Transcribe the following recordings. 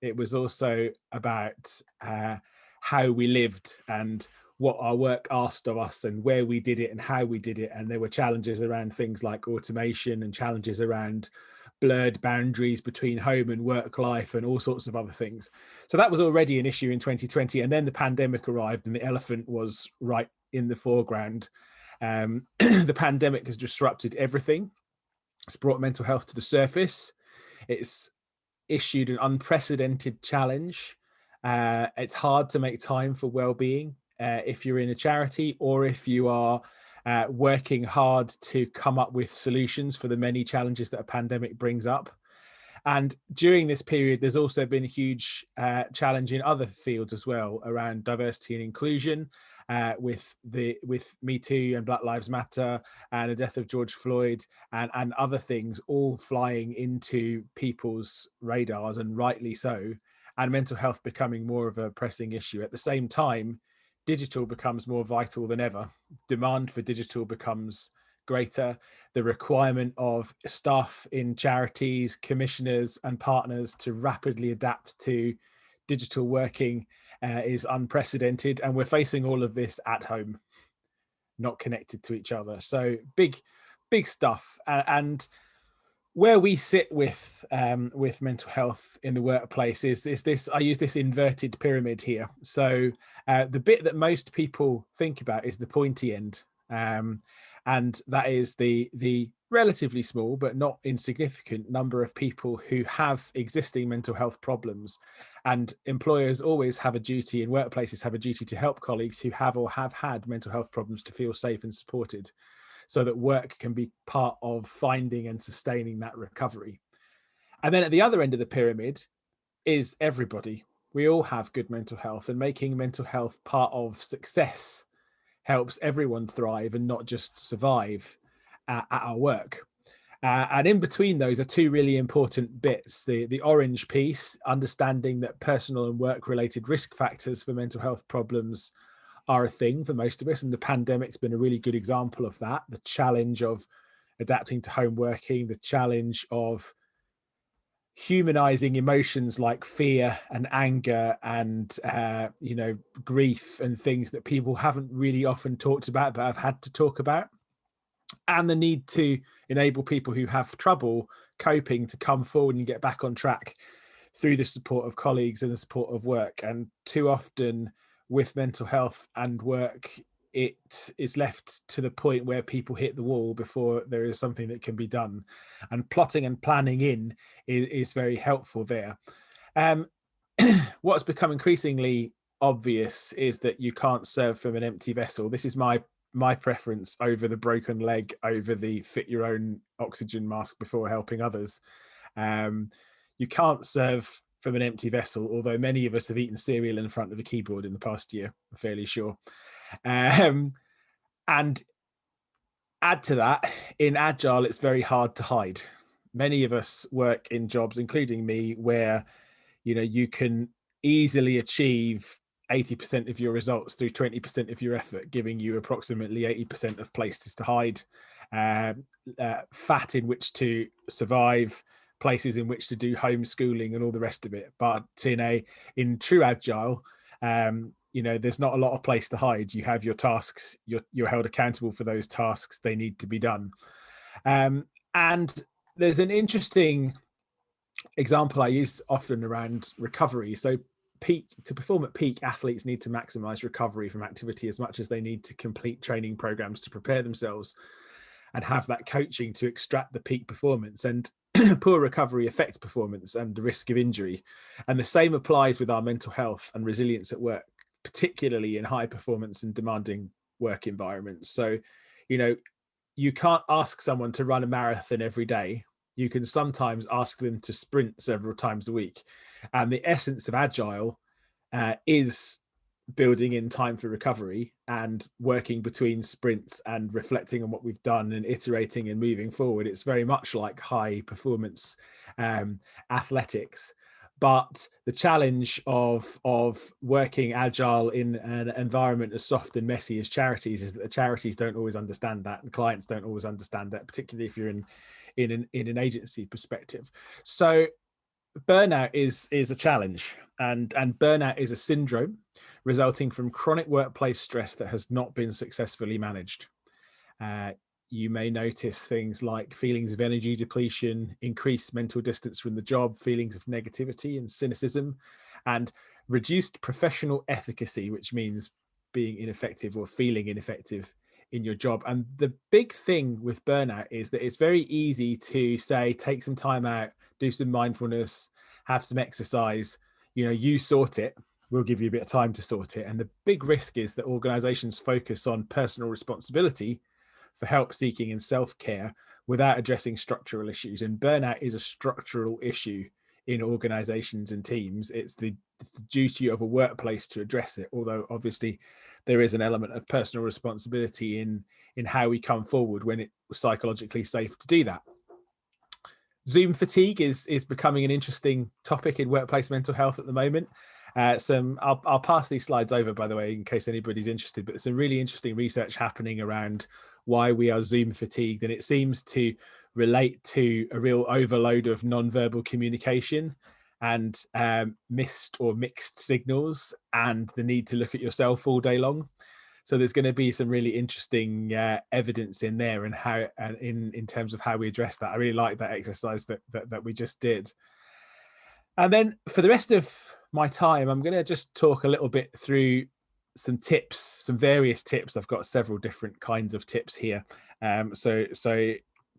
It was also about how we lived and what our work asked of us and where we did it and how we did it. And there were challenges around things like automation and challenges around blurred boundaries between home and work life and all sorts of other things. So that was already an issue in 2020. And then the pandemic arrived and the elephant was right in the foreground. The pandemic has disrupted everything. It's brought mental health to the surface. It's issued an unprecedented challenge. It's hard to make time for well-being if you're in a charity or if you are working hard to come up with solutions for the many challenges that a pandemic brings up. And during this period, there's also been a huge challenge in other fields as well around diversity and inclusion, with Me Too and Black Lives Matter and the death of George Floyd and other things all flying into people's radars, and rightly so, and mental health becoming more of a pressing issue. At the same time, digital becomes more vital than ever. Demand for digital becomes greater. The requirement of staff in charities, commissioners and partners to rapidly adapt to digital working is unprecedented. And we're facing all of this at home, not connected to each other. So big stuff. And where we sit with mental health in the workplace is this. I use this inverted pyramid here. So the bit that most people think about is the pointy end, and that is the relatively small but not insignificant number of people who have existing mental health problems. And employers always have a duty, and workplaces have a duty to help colleagues who have or have had mental health problems to feel safe and supported, so that work can be part of finding and sustaining that recovery. And then at the other end of the pyramid is everybody. We all have good mental health, and making mental health part of success helps everyone thrive and not just survive at our work. And in between those are two really important bits. The orange piece, understanding that personal and work-related risk factors for mental health problems are a thing for most of us, and the pandemic's been a really good example of that. The challenge of adapting to home working, the challenge of humanizing emotions like fear and anger and grief and things that people haven't really often talked about but have had to talk about, and the need to enable people who have trouble coping to come forward and get back on track through the support of colleagues and the support of work. And too often with mental health and work, it is left to the point where people hit the wall before there is something that can be done. And plotting and planning in is very helpful there. What's become increasingly obvious is that you can't serve from an empty vessel. This is my preference over the broken leg, over the fit your own oxygen mask before helping others. You can't serve from an empty vessel, although many of us have eaten cereal in front of a keyboard in the past year, I'm fairly sure. And add to that, in Agile, it's very hard to hide. Many of us work in jobs, including me, where you can easily achieve 80% of your results through 20% of your effort, giving you approximately 80% of places to hide, fat in which to survive, places in which to do homeschooling and all the rest of it. But in true Agile, there's not a lot of place to hide. You have your tasks, you're held accountable for those tasks, they need to be done. And there's an interesting example I use often around recovery. So to perform at peak, athletes need to maximize recovery from activity as much as they need to complete training programs to prepare themselves and have that coaching to extract the peak performance. And poor recovery affects performance and the risk of injury. And the same applies with our mental health and resilience at work, particularly in high performance and demanding work environments. So, you can't ask someone to run a marathon every day. You can sometimes ask them to sprint several times a week. And the essence of Agile is building in time for recovery and working between sprints and reflecting on what we've done and iterating and moving forward. It's very much like high performance athletics. But the challenge of working Agile in an environment as soft and messy as charities is that the charities don't always understand that, and clients don't always understand that, particularly if you're in an agency perspective. So burnout is a challenge, and burnout is a syndrome resulting from chronic workplace stress that has not been successfully managed. Uh, you may notice things like feelings of energy depletion, increased mental distance from the job, feelings of negativity and cynicism, and reduced professional efficacy, which means being ineffective or feeling ineffective in your job. And the big thing with burnout is that it's very easy to say, take some time out, do some mindfulness, have some exercise, you sort it. We'll give you a bit of time to sort it. And the big risk is that organizations focus on personal responsibility for help seeking and self-care without addressing structural issues. And burnout is a structural issue in organizations and teams. It's the duty of a workplace to address it, although obviously there is an element of personal responsibility in how we come forward when it's psychologically safe to do that. Zoom fatigue is becoming an interesting topic in workplace mental health at the moment. I'll pass these slides over, by the way, in case anybody's interested, but there's some really interesting research happening around why we are Zoom fatigued, and it seems to relate to a real overload of non-verbal communication and missed or mixed signals and the need to look at yourself all day long. So there's going to be some really interesting evidence in there, and how, and in terms of how we address that. I really like that exercise that we just did. And then for the rest of my time, I'm going to just talk a little bit through some tips, some various tips. I've got several different kinds of tips here. So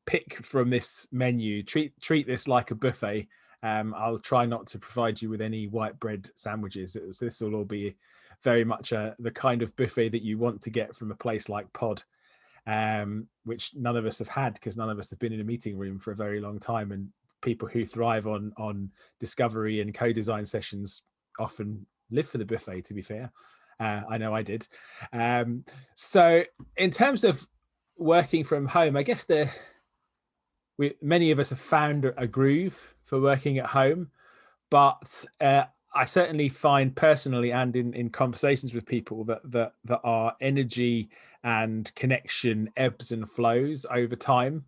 pick from this menu, treat this like a buffet. I'll try not to provide you with any white bread sandwiches. This will all be very much the kind of buffet that you want to get from a place like Pod, which none of us have had, because none of us have been in a meeting room for a very long time. And people who thrive on discovery and co-design sessions often live for the buffet, to be fair. I know I did. So in terms of working from home, I guess many of us have found a groove for working at home, but I certainly find personally, and in conversations with people, that our energy and connection ebbs and flows over time.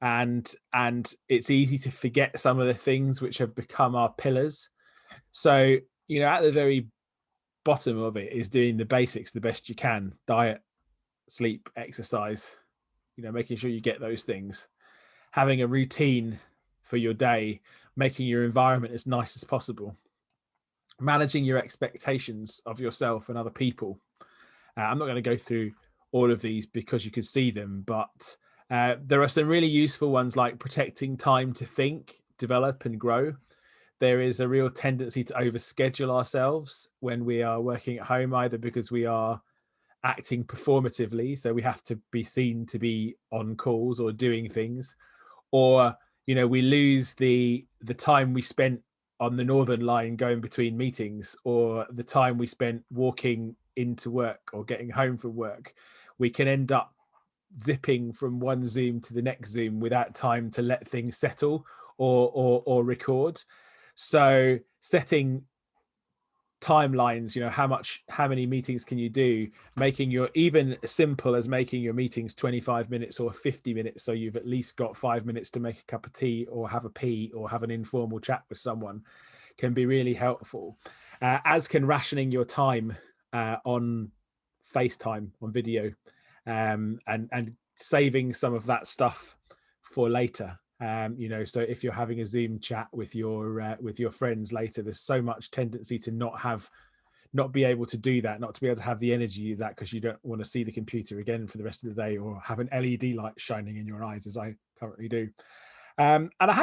And it's easy to forget some of the things which have become our pillars. So, at the very bottom of it is doing the basics the best you can: diet, sleep, exercise, making sure you get those things, having a routine for your day, making your environment as nice as possible, managing your expectations of yourself and other people. I'm not going to go through all of these because you can see them, but there are some really useful ones, like protecting time to think, develop, and grow. There is a real tendency to overschedule ourselves when we are working at home, either because we are acting performatively, so we have to be seen to be on calls or doing things, or we lose the time we spent on the Northern Line going between meetings, or the time we spent walking into work or getting home from work. We can end up zipping from one Zoom to the next Zoom without time to let things settle or record. So setting timelines, how many meetings can you do, making your, even simple as making your meetings 25 minutes or 50 minutes, so you've at least got 5 minutes to make a cup of tea or have a pee or have an informal chat with someone, can be really helpful, as can rationing your time on FaceTime, on video, and saving some of that stuff for later. So if you're having a Zoom chat with your friends later, there's so much tendency to not be able to do that, not to be able to have the energy of that, because you don't want to see the computer again for the rest of the day, or have an LED light shining in your eyes, as I currently do. And I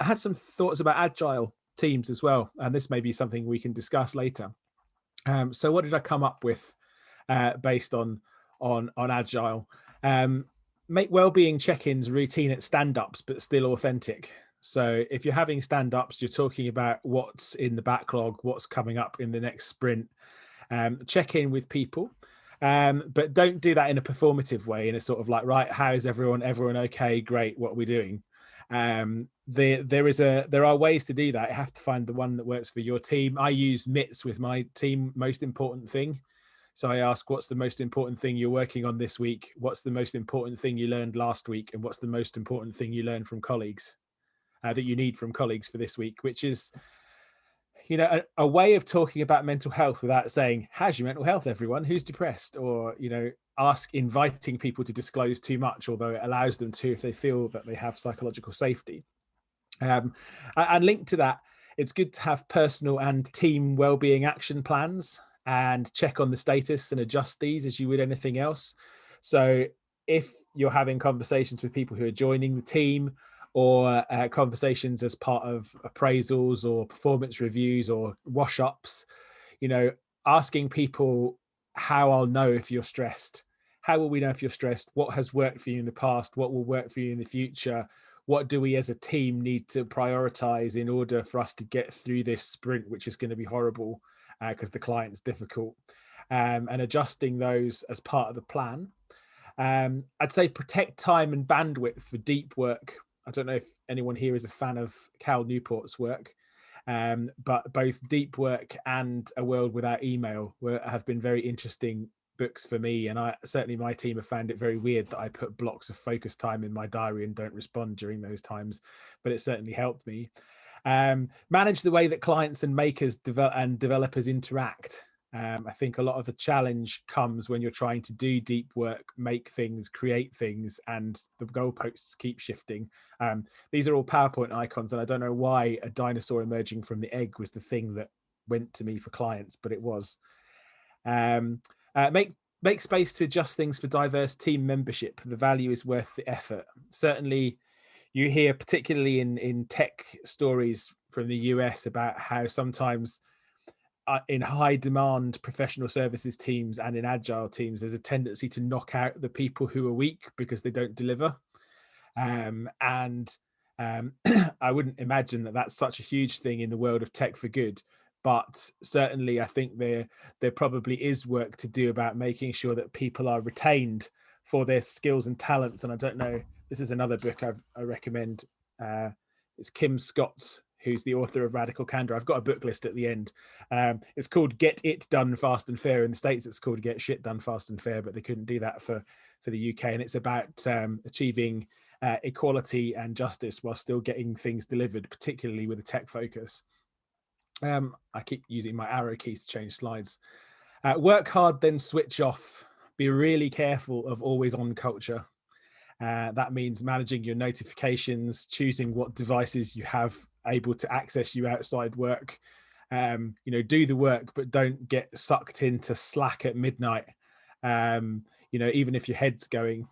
had some thoughts about agile teams as well, and this may be something we can discuss later. So what did I come up with based on agile? Make well-being check-ins routine at stand-ups, but still authentic. So if you're having stand-ups, you're talking about what's in the backlog, what's coming up in the next sprint. Check in with people, but don't do that in a performative way, in a sort of like, right, how is everyone okay, great, what are we doing? There are ways to do that. You have to find the one that works for your team. I use MITS with my team, most important thing. So I ask, what's the most important thing you're working on this week? What's the most important thing you learned last week? And what's the most important thing you learned from colleagues? that you need from colleagues for this week, which is, you know, a way of talking about mental health without saying, how's your mental health, everyone? Who's depressed? Or, you know, inviting people to disclose too much, although it allows them to if they feel that they have psychological safety. And linked to that, it's good to have personal and team wellbeing action plans and check on the status and adjust these as you would anything else. So if you're having conversations with people who are joining the team, or conversations as part of appraisals or performance reviews or wash-ups, you know, asking people how I'll know if you're stressed. How will we know if you're stressed? What has worked for you in the past? What will work for you in the future? What do we as a team need to prioritize in order for us to get through this sprint, which is going to be horrible because the client's difficult, and adjusting those as part of the plan. I'd say protect time and bandwidth for deep work. I don't know if anyone here is a fan of Cal Newport's work, but both Deep Work and A World Without Email have been very interesting books for me, and certainly my team have found it very weird that I put blocks of focus time in my diary and don't respond during those times, but it certainly helped me. Manage the way that clients and makers and developers interact. I think a lot of the challenge comes when you're trying to do deep work, make things, create things, and the goalposts keep shifting. These are all PowerPoint icons, and I don't know why a dinosaur emerging from the egg was the thing that went to me for clients, but it was. Make space to adjust things for diverse team membership. The value is worth the effort. Certainly, you hear, particularly in tech stories from the US, about how sometimes in high demand professional services teams and in agile teams, there's a tendency to knock out the people who are weak because they don't deliver. I wouldn't imagine that that's such a huge thing in the world of tech for good, but certainly I think there probably is work to do about making sure that people are retained for their skills and talents. And I don't know, this is another book I recommend. It's Kim Scott's, who's the author of Radical Candor. I've got a book list at the end. It's called Get It Done Fast and Fair. In the States, it's called Get Shit Done Fast and Fair, but they couldn't do that for the UK. And it's about achieving equality and justice while still getting things delivered, particularly with a tech focus. I keep using my arrow keys to change slides. Work hard, then switch off. Be really careful of always on culture. That means managing your notifications, choosing what devices you have able to access you outside work. You know, do the work, but don't get sucked into Slack at midnight. You know, even if your head's going.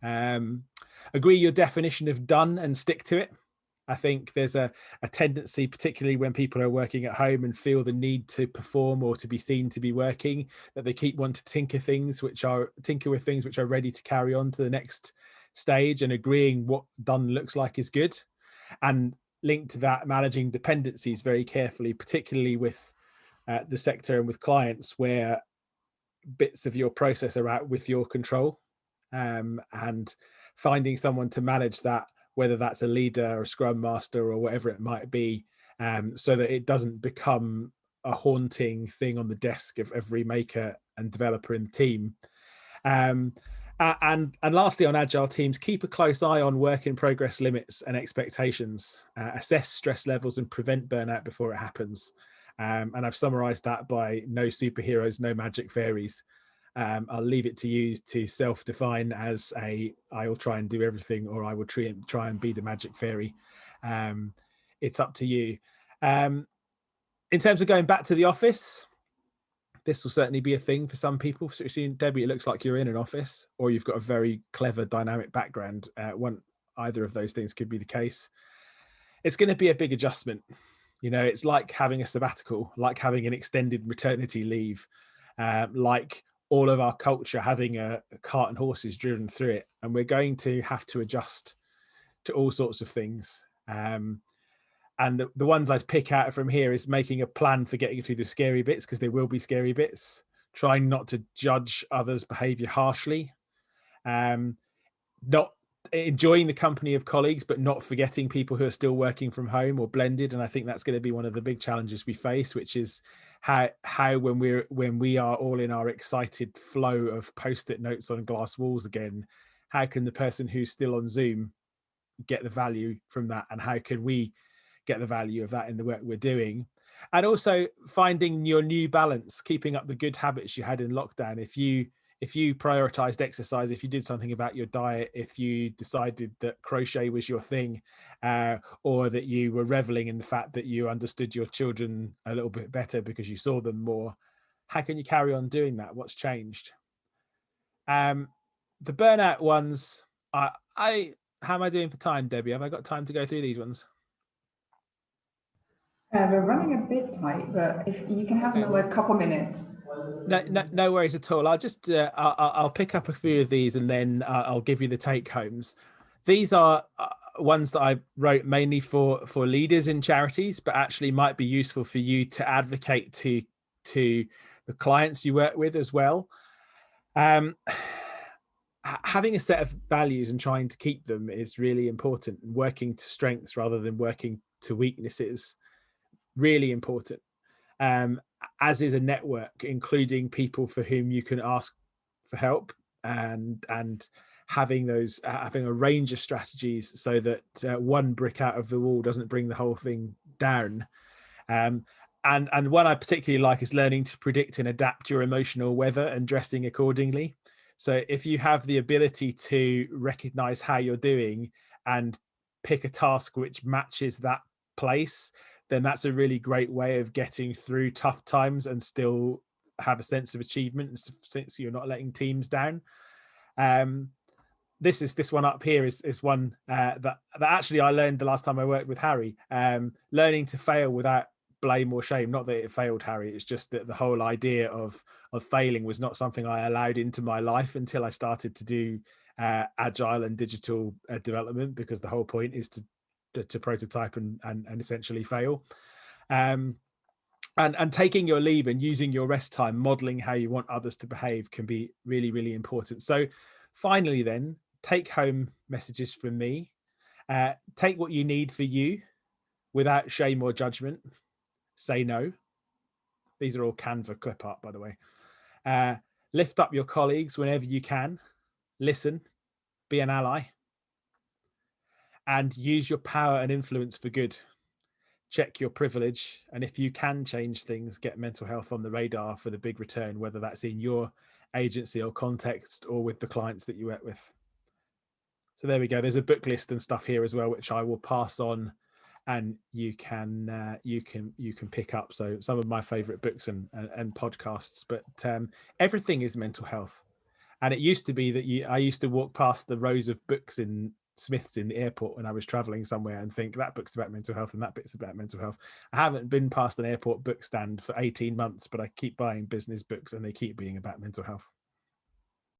Agree your definition of done and stick to it. I think there's a tendency, particularly when people are working at home and feel the need to perform or to be seen to be working, that they keep wanting to tinker with things which are ready to carry on to the next stage, and agreeing what done looks like is good. And linked to that, managing dependencies very carefully, particularly with the sector and with clients where bits of your process are out with your control, and finding someone to manage that, whether that's a leader or a scrum master or whatever it might be, so that it doesn't become a haunting thing on the desk of every maker and developer in the team. And lastly, on agile teams, keep a close eye on work in progress limits and expectations. Assess stress levels and prevent burnout before it happens. And I've summarized that by no superheroes, no magic fairies. I'll leave it to you to self-define as I'll try and do everything, or I will try and be the magic fairy. It's up to you. In terms of going back to the office, this will certainly be a thing for some people. So, Debbie, it looks like you're in an office, or you've got a very clever dynamic background. Either of those things could be the case. It's going to be a big adjustment. You know, it's like having a sabbatical, like having an extended maternity leave, like all of our culture having a cart and horses driven through it. And we're going to have to adjust to all sorts of things. And the ones I'd pick out from here is making a plan for getting through the scary bits, because there will be scary bits. Trying not to judge others' behavior harshly. Not enjoying the company of colleagues, but not forgetting people who are still working from home or blended. And I think that's going to be one of the big challenges we face, which is how when we are all in our excited flow of post-it notes on glass walls again, how can the person who's still on Zoom get the value from that, and how can we get the value of that in the work we're doing. And also finding your new balance, keeping up the good habits you had in lockdown. If you prioritized exercise, if you did something about your diet, if you decided that crochet was your thing, or that you were reveling in the fact that you understood your children a little bit better because you saw them more, how can you carry on doing that? What's changed? The burnout ones, how am I doing for time, Debbie? Have I got time to go through these ones? We're running a bit tight, but if you can have another couple minutes. No worries at all. I'll just I'll pick up a few of these, and then I'll give you the take homes. These are ones that I wrote mainly for leaders in charities, but actually might be useful for you to advocate to the clients you work with as well. Having a set of values and trying to keep them is really important. Working to strengths rather than working to weaknesses, really important. As is a network, including people for whom you can ask for help, and having a range of strategies so that one brick out of the wall doesn't bring the whole thing down. And one I particularly like is learning to predict and adapt your emotional weather and dressing accordingly. So if you have the ability to recognize how you're doing and pick a task which matches that place, then that's a really great way of getting through tough times and still have a sense of achievement, since you're not letting teams down. This one up here is one that actually I learned the last time I worked with Harry. Learning to fail without blame or shame. Not that it failed Harry, it's just that the whole idea of failing was not something I allowed into my life until I started to do agile and digital development, because the whole point is to prototype and essentially fail. And taking your leave and using your rest time, modeling how you want others to behave, can be really, really important. So finally then, take home messages from me. Take what you need for you without shame or judgment. Say no. These are all Canva clip art, by the way. Lift up your colleagues whenever you can. Listen, be an ally, and use your power and influence for good. Check your privilege, and if you can change things, get mental health on the radar for the big return, whether that's in your agency or context or with the clients that you work with. So there we go. There's a book list and stuff here as well, which I will pass on, and you can pick up. So some of my favorite books and podcasts, but everything is mental health. And it used to be that I used to walk past the rows of books in Smith's in the airport when I was traveling somewhere and think that book's about mental health and that bit's about mental health. I haven't been past an airport book stand for 18 months, but I keep buying business books and they keep being about mental health.